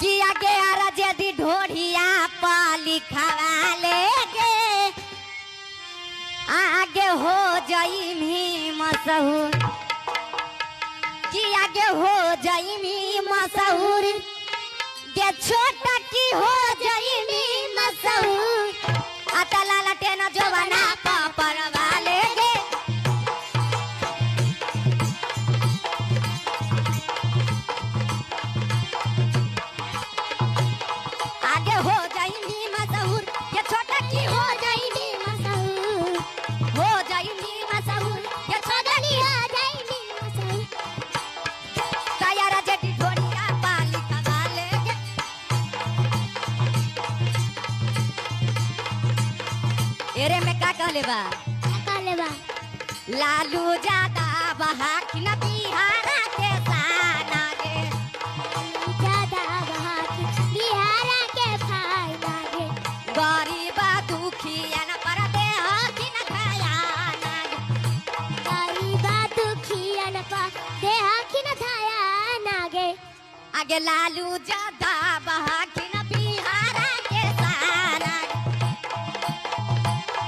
कि आगे आरा जदी ढोढ़िया पा लिखवाले गे आगे हो जाई मी मशहूर कि आगे हो जाई मी मशहूर के छोटा की हो जाई मी मशहूर अतला लटे न जवाना पापर वाले गे आगे हो जाई मी मशहूर के छोटा की हो जाई मी मशहूर हो जाई मी मशहूर के छोटा की हो जाई मी मशहूर कायारा जेटी ढोड़िया पाली कवाले गे एरे में का कहले बा लालू ज्यादा बहा कि न बिहारा के साना गे गरीबा दुखिया न पर दे कि न खाया नागे आगे लालू ज्यादा बहा